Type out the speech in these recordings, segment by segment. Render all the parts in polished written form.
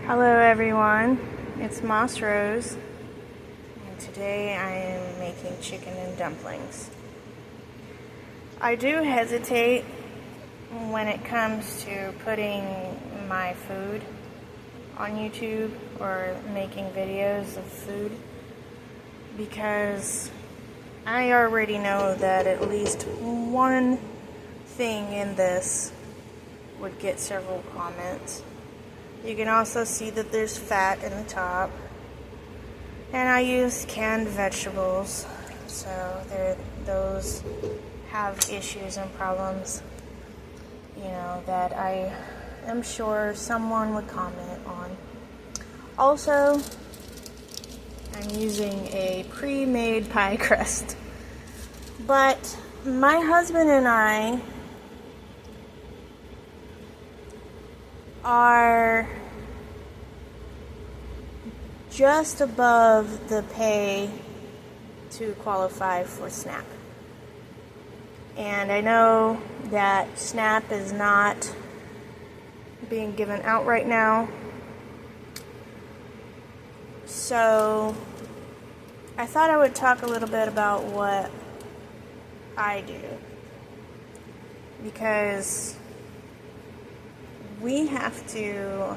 Hello everyone, it's Moss Rose, and today I am making chicken and dumplings. I do hesitate when it comes to putting my food on YouTube or making videos of food because I already know that at least one thing in this would get several comments. You can also see that there's fat in the top, and I use canned vegetables, so those have issues and problems, that I am sure someone would comment on. Also, I'm using a pre-made pie crust, but my husband and I are just above the pay to qualify for SNAP. And I know that SNAP is not being given out right now. So I thought I would talk a little bit about what I do, because we have to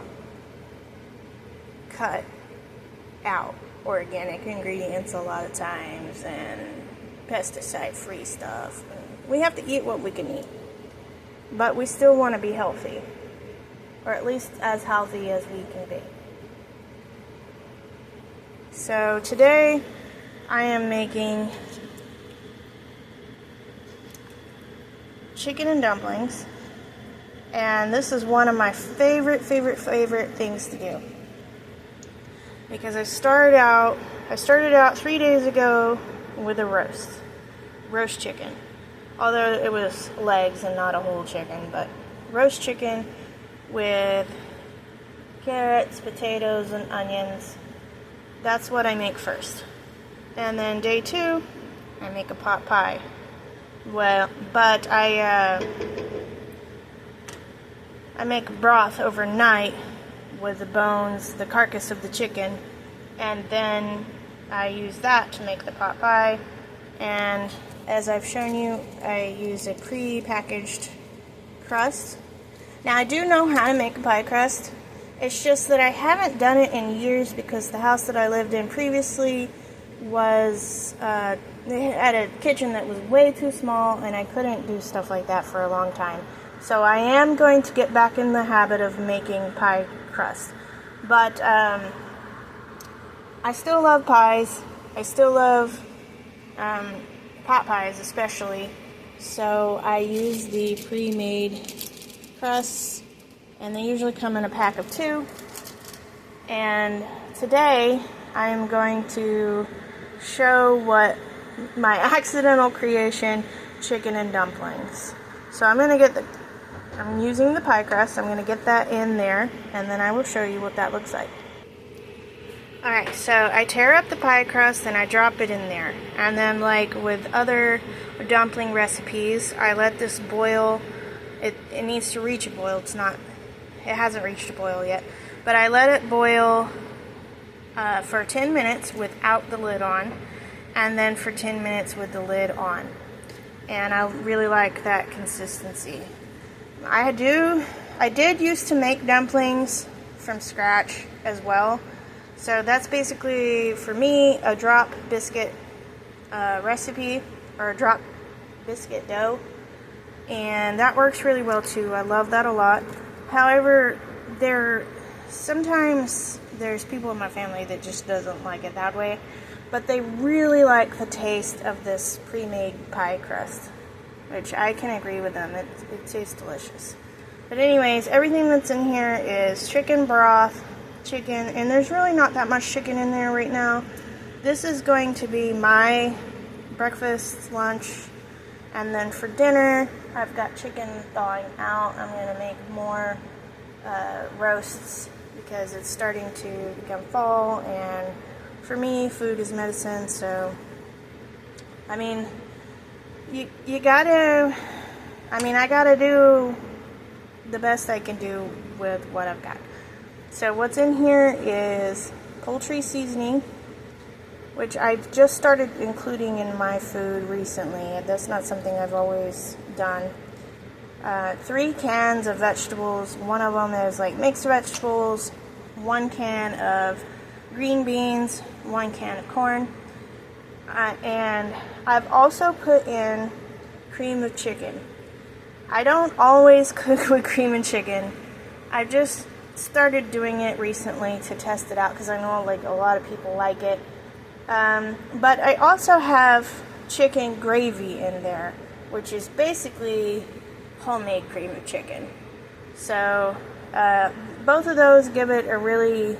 cut out organic ingredients a lot of times and pesticide-free stuff. We have to eat what we can eat, but we still want to be healthy, or at least as healthy as we can be. So today I am making chicken and dumplings. And this is one of my favorite things to do, because I started out 3 days ago with a roast chicken, although it was legs and not a whole chicken, but roast chicken with carrots, potatoes, and onions. That's what I make first. And then day 2, I make a pot pie. Well, but I make broth overnight with the bones, the carcass of the chicken, and then I use that to make the pot pie. And as I've shown you, I use a pre-packaged crust. Now I do know how to make a pie crust. It's just that I haven't done it in years because the house that I lived in previously was, they had a kitchen that was way too small, and I couldn't do stuff like that for a long time. So I am going to get back in the habit of making pie crust. But I still love pies. I still love pot pies especially. So I use the pre-made crusts, and they usually come in a pack of 2. And today I am going to show what my accidental creation, chicken and dumplings. So I'm using the pie crust. I'm going to get that in there, and then I will show you what that looks like. Alright, so I tear up the pie crust and I drop it in there. And then, like with other dumpling recipes, I let this boil. It needs to reach a boil. It hasn't reached a boil yet. But I let it boil for 10 minutes without the lid on, and then for 10 minutes with the lid on. And I really like that consistency. I did used to make dumplings from scratch as well. So that's basically, for me, a drop biscuit recipe, or a drop biscuit dough. And that works really well too. I love that a lot. However, sometimes there's people in my family that just doesn't like it that way. But they really like the taste of this pre-made pie crust, which I can agree with them. It tastes delicious. But anyways, everything that's in here is chicken broth, and there's really not that much chicken in there right now. This is going to be my breakfast, lunch, and then for dinner, I've got chicken thawing out. I'm going to make more roasts because it's starting to become fall, and for me, food is medicine, so, I mean, I gotta do the best I can do with what I've got. So what's in here is poultry seasoning, which I've just started including in my food recently. That's not something I've always done. 3 cans of vegetables. One of them is like mixed vegetables, 1 can of green beans, 1 can of corn, and I've also put in cream of chicken. I don't always cook with cream and chicken. I've just started doing it recently to test it out because I know like a lot of people like it. But I also have chicken gravy in there, which is basically homemade cream of chicken. So both of those give it a really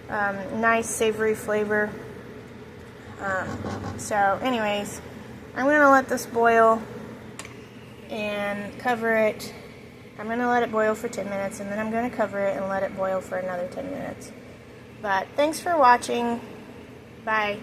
nice savory flavor. So anyways, I'm going to let this boil and cover it. I'm going to let it boil for 10 minutes and then I'm going to cover it and let it boil for another 10 minutes. But thanks for watching. Bye.